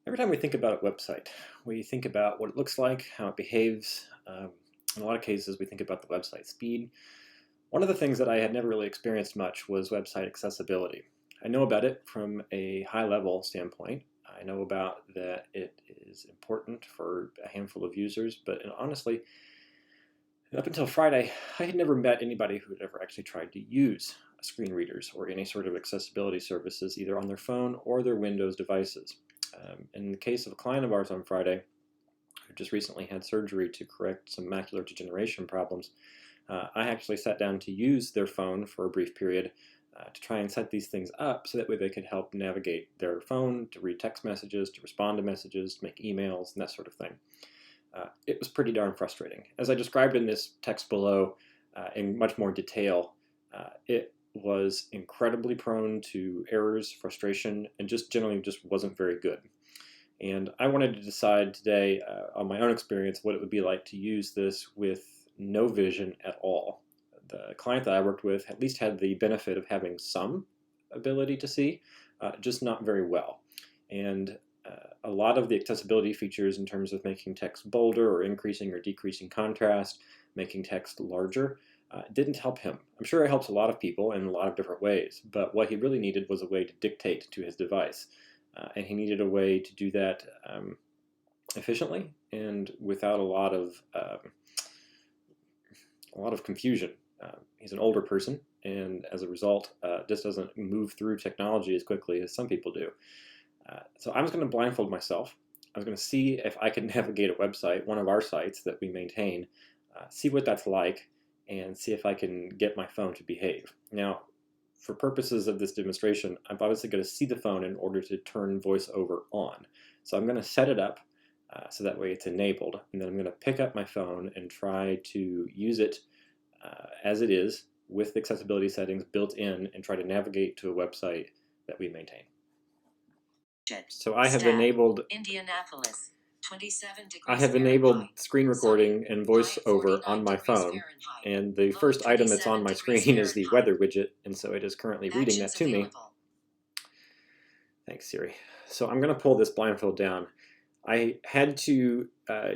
Every time we think about a website, we think about what it looks like, how it behaves. In a lot of cases, we think about the website speed. One of the things that I had never really experienced much was website accessibility. I know about it from a high-level standpoint. I know about that it is important for a handful of users, but honestly, up until Friday, I had never met anybody who had ever actually tried to use screen readers or any sort of accessibility services either on their phone or their Windows devices. In the case of a client of ours on Friday, who just recently had surgery to correct some macular degeneration problems, I actually sat down to use their phone for a brief period to try and set these things up so that way they could help navigate their phone, to read text messages, to respond to messages, to make emails, and that sort of thing. It was pretty darn frustrating. As I described in this text below in much more detail, it was incredibly prone to errors, frustration, and just generally just wasn't very good. And I wanted to decide today on my own experience what it would be like to use this with no vision at all. The client that I worked with at least had the benefit of having some ability to see, just not very well. And a lot of the accessibility features in terms of making text bolder or increasing or decreasing contrast, making text larger, didn't help him. I'm sure it helps a lot of people in a lot of different ways, but what he really needed was a way to dictate to his device. And he needed a way to do that efficiently and without a lot of confusion. He's an older person, and as a result, just doesn't move through technology as quickly as some people do. So I was going to blindfold myself. I was going to see if I could navigate a website, one of our sites that we maintain, see what that's like, and see if I can get my phone to behave. Now, for purposes of this demonstration, I'm obviously going to see the phone in order to turn VoiceOver on. So I'm going to set it up so that way it's enabled, and then I'm going to pick up my phone and try to use it as it is with the accessibility settings built in and try to navigate to a website that we maintain. So I have enabled Indianapolis, 27 degrees I have enabled Fahrenheit. screen recording and voiceover on my phone, and the first item that's on my screen is the weather widget, and so it is currently reading that to me. Thanks, Siri. So I'm going to pull this blindfold down. I had to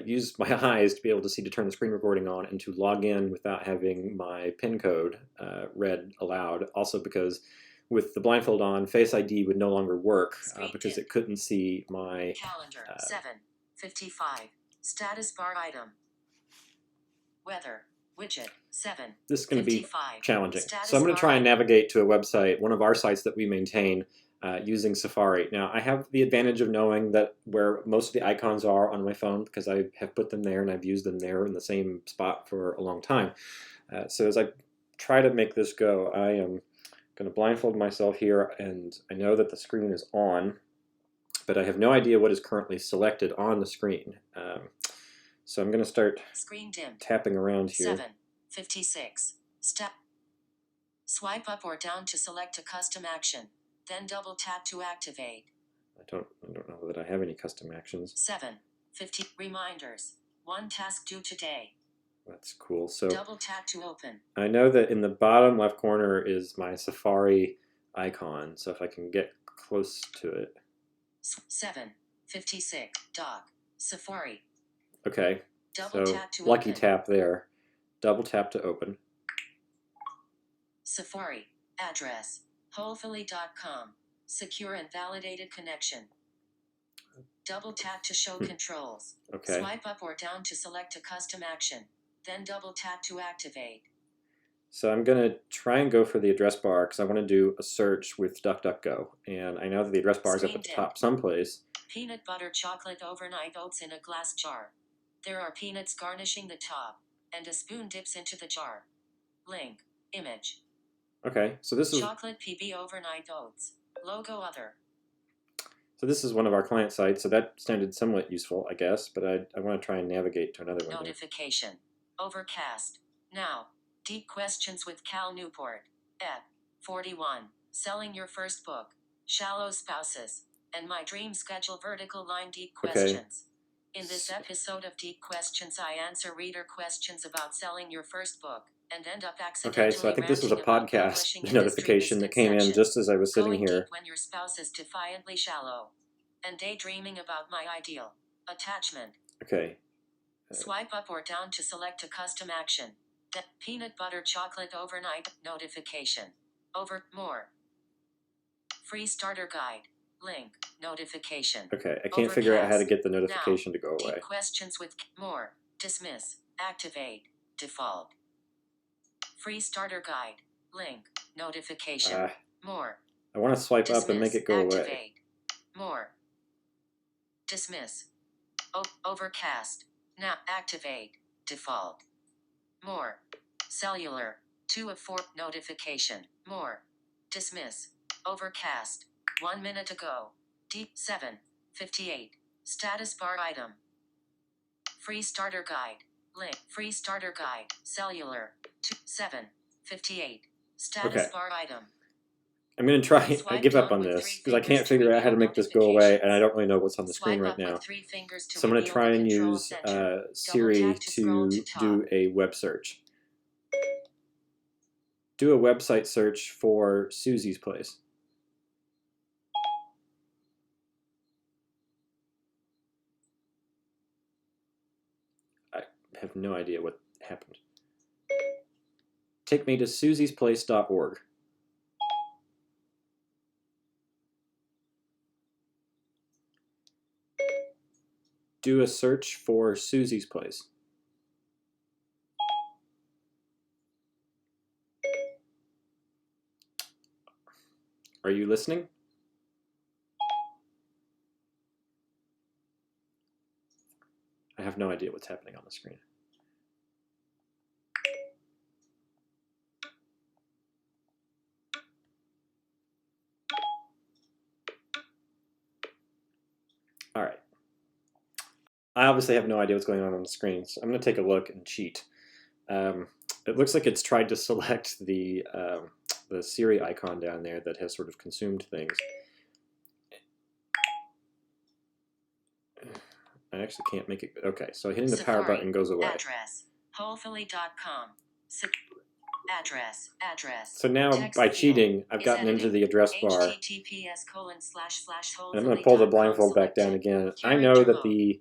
use my eyes to be able to see to turn the screen recording on and to log in without having my PIN code read aloud, also because with the blindfold on, Face ID would no longer work because it couldn't see my calendar. 7:55. Status bar item. Weather widget 7. This is going to be challenging. So I'm going to try and navigate to a website, one of our sites that we maintain, using Safari. Now I have the advantage of knowing that where most of the icons are on my phone because I have put them there and I've used them there in the same spot for a long time. So as I try to make this go, I am going to blindfold myself here, and I know that the screen is on, but I have no idea what is currently selected on the screen. So I'm going to start tapping around here. 7:56. Step. Swipe up or down to select a custom action. Then double tap to activate. I don't know that I have any custom actions. 7:50. Reminders. 1 task due today. That's cool. So double tap to open. I know that in the bottom left corner is my Safari icon. So if I can get close to it. 7:56. Dock. Safari. Okay. Double so tap to lucky open. tap there. Double tap to open. Safari. Address. Hopefully.com. Secure and validated connection. Double tap to show controls. Okay. Swipe up or down to select a custom action. Then double tap to activate. So I'm going to try and go for the address bar because I want to do a search with DuckDuckGo. And I know that the address bar is up at the top someplace. Peanut butter chocolate overnight oats in a glass jar. There are peanuts garnishing the top, and a spoon dips into the jar. Link. Image. Okay, so this is chocolate PB overnight oats. Logo other. So this is one of our client sites, so that sounded somewhat useful, I guess, but I want to try and navigate to another one. Notification. Overcast. Now. Deep questions with Cal Newport. Ep. 41. Selling your first book. Shallow spouses. And my dream schedule vertical line deep questions. In this episode of Deep Questions, I answer reader questions about selling your first book, and end up accidentally. Okay, so I think this was a podcast notification that came in just as I was sitting here. When your spouse is defiantly shallow. and daydreaming about my ideal. Attachment. Okay. Swipe up or down to select a custom action. Peanut butter chocolate overnight notification. More. Free starter guide. Link. Notification. Okay, I can't figure out how to Overcast. get the notification to go away. Deep questions with more. Dismiss. Activate. Default. Free starter guide. Link. Notification. More. I want to swipe up and make it go Activate. away. More. Dismiss. Overcast. Now activate. Default. More. Cellular. 2 of 4. Notification. More. Dismiss. Overcast. 1 minute ago. Deep 7:58. Status bar item. Free starter guide. Link. Free starter guide. Cellular. 7:58. Status bar item. I'm going to try. I give up on this because I can't figure out how to make this go away, and I don't really know what's on the screen right now. So I'm going to try and use Siri to do a web search. Do a website search for Susie's Place. I have no idea what happened. Take me to susiesplace.org. Do a search for Susie's Place. Are you listening? I have no idea what's happening on the screen. All right. I obviously have no idea what's going on the screen, so I'm going to take a look and cheat. It looks like it's tried to select the Siri icon down there that has sort of consumed things. I actually can't make it. Okay, so hitting the power button goes away. Address. Hopefully.com. Address. So now, by cheating, I've gotten into the address bar. And I'm going to pull the blindfold back down again. I know that the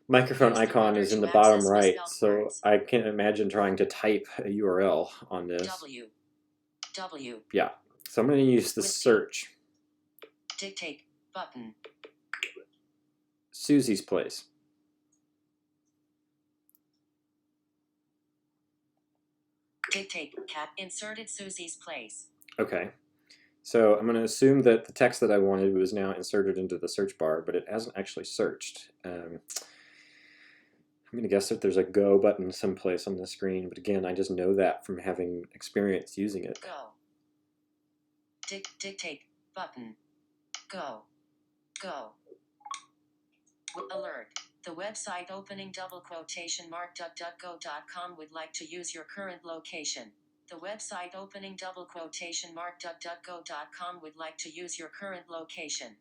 microphone icon is in the bottom right, so I can't imagine trying to type a URL on this. Yeah, so I'm going to use the search. Dictate button. Susie's Place. Dictate cat inserted Susie's Place. Okay, so I'm going to assume that the text that I wanted was now inserted into the search bar, but it hasn't actually searched. I'm going to guess that there's a go button someplace on the screen, but again, I just know that from having experience using it. Go. Dictate button. Go. Alert. The website opening DuckDuckGo.com would like to use your current location. The website opening DuckDuckGo.com would like to use your current location.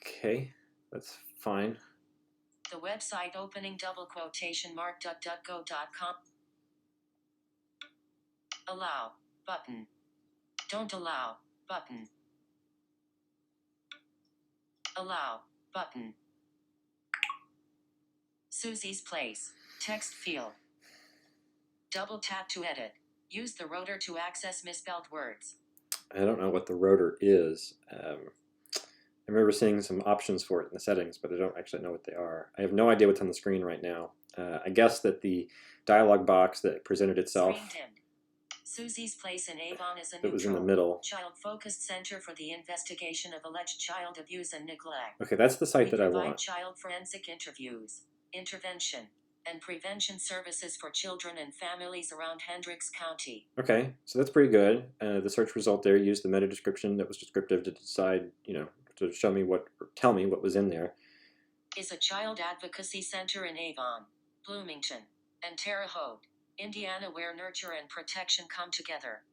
Okay, that's fine. The website opening DuckDuckGo.com. Allow button. Don't allow button. Allow button. Susie's Place. Text field. Double tap to edit. Use the rotor to access misspelled words. I don't know what the rotor is. I remember seeing some options for it in the settings, but I don't actually know what they are. I have no idea what's on the screen right now. I guess that the dialog box that presented itself, Susie's Place in Avon is a that was in the middle. Child-focused center for the investigation of alleged child abuse and neglect. Okay, that's the site that I want. Child forensic interviews, intervention, and prevention services for children and families around Hendricks County. Okay, so that's pretty good. The search result there used the meta description that was descriptive to decide, to show me or tell me what was in there. Is a child advocacy center in Avon, Bloomington, and Terre Haute, Indiana, where nurture and protection come together.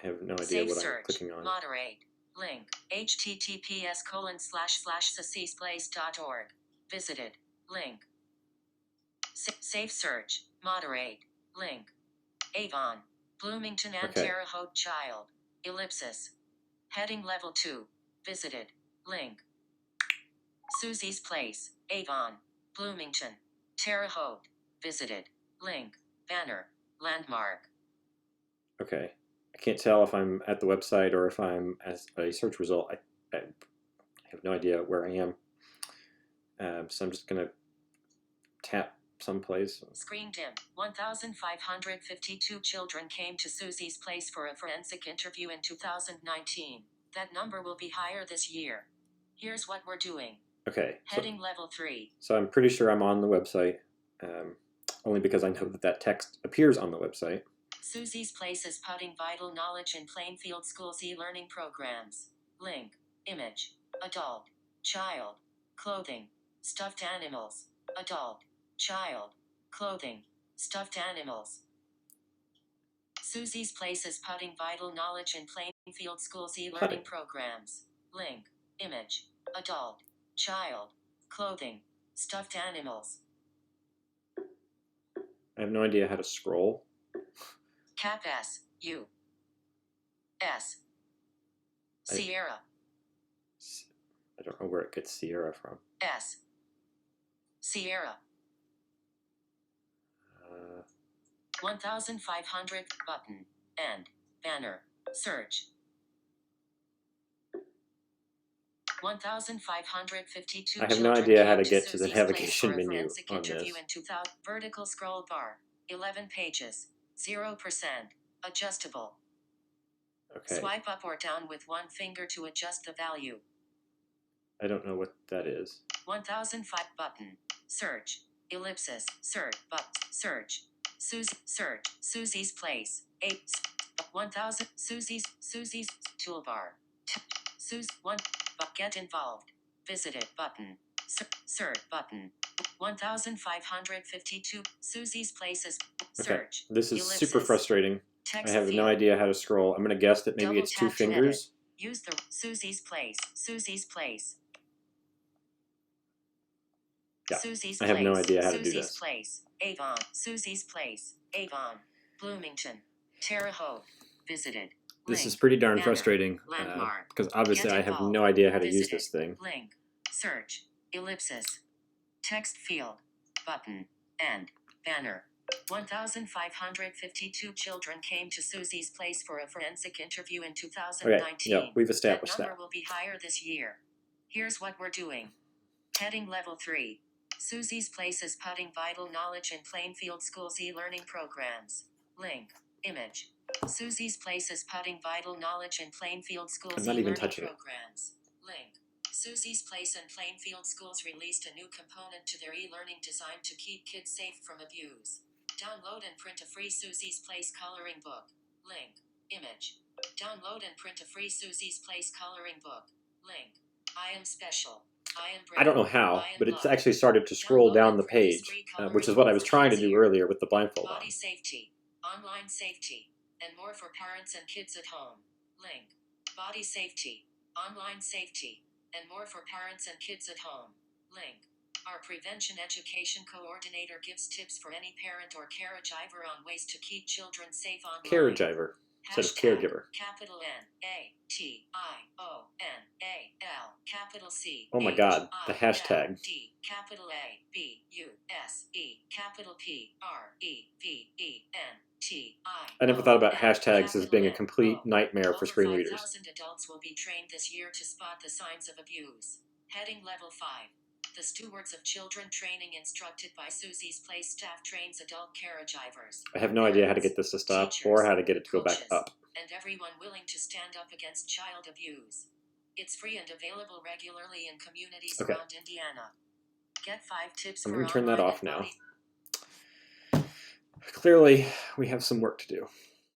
I have no idea what I'm clicking on. Moderate. Link. https://susiesplace.org. Visited. Link. Safe search. Moderate. Link. Avon, Bloomington and Terre Haute child. Ellipsis. Heading level 2. Visited. Link. Susie's Place, Avon, Bloomington, Terre Haute, visited, link, banner, landmark. Okay. I can't tell if I'm at the website or if I'm as a search result. I have no idea where I am. So I'm just going to tap someplace. Screen dim. 1,552 children came to Susie's Place for a forensic interview in 2019. That number will be higher this year. Here's what we're doing. Okay. Heading level 3. So I'm pretty sure I'm on the website, only because I know that text appears on the website. Susie's Place is putting vital knowledge in Plainfield School's e-learning programs. Link. Image. Adult. Child. Clothing. Stuffed animals. Adult. Child. Clothing. Stuffed animals. Susie's Place is putting vital knowledge in Plainfield School's e-learning programs. Link. Image. Adult. Child. Clothing. Stuffed animals. I have no idea how to scroll. Cap S. U. S. Sierra. I don't know where it gets Sierra from. S. Sierra. 1,500 button and banner search. 1,552. I have no idea how to get to the navigation menu on this. Vertical scroll bar. 11 pages. 0%. Adjustable. Okay. Swipe up or down with one finger to adjust the value. I don't know what that is. 1005 button. Search. Ellipsis. Search. Search. Search. Susie's Place. 1000. Susie's toolbar. Sus 1. Get involved. Visited button. Search button. 1,552. Susie's Places. Search. Okay. This is Ellipsis. super frustrating. Text I have field. no idea how to scroll. I'm going to guess that maybe Double it's 2 tap to edit. fingers. Use the Susie's Place. Susie's Place. Yeah. Susie's I have no Place. idea how to do Susie's this. Place. Avon. Susie's Place. Avon. Bloomington. Terre Haute. Visited. This Link. is pretty darn Banner. frustrating Landmark. because obviously Get I have involved. no idea how to use Visited. this thing. Link. Search. Ellipsis. Text field. Button. And. Banner. 1,552 children came to Susie's Place for a forensic interview in 2019. Okay, yeah, we've established that number that. will be higher this year. Here's what we're doing. Heading level 3. Susie's Place is putting vital knowledge in Plainfield School's e-learning programs. Link. Image. Susie's Place is putting vital knowledge in Plainfield School's I'm not even e-learning touching it. programs. Link. Susie's Place and Plainfield Schools released a new component to their e-learning designed to keep kids safe from abuse. Download and print a free Susie's Place coloring book. Link. Image. Download and print a free Susie's Place coloring book. Link. I am special. I am brave. I don't know how, I am but it's loved. actually started to scroll Download down and the print this page, free coloring which is what I was book for trying to kids do here. earlier with the blindfold on. Body safety, online safety, and more for parents and kids at home. Link. Body safety, online safety, and more for parents and kids at home. Link. Our prevention education coordinator gives tips for any parent or caregiver on ways to keep children safe online. Caregiver instead of caregiver. Capital N-A-T-I-O-N-A-L, capital C. Oh my God, the hashtag. D, capital A-B-U-S-E, capital P-R-E-V-E-N-T-I. I never thought about hashtags as being a complete nightmare for screen Over readers. 5,000 adults will be trained this year to spot the signs of abuse. Heading level 5. The Stewards of Children Training instructed by Susie's Place staff trains adult caregivers. I have no idea how to get this to stop or how to get it to go back up. And everyone willing to stand up against child abuse. It's free and available regularly in communities around Indiana. Get 5 tips I'm for going to turn that online off now. body. Clearly, we have some work to do.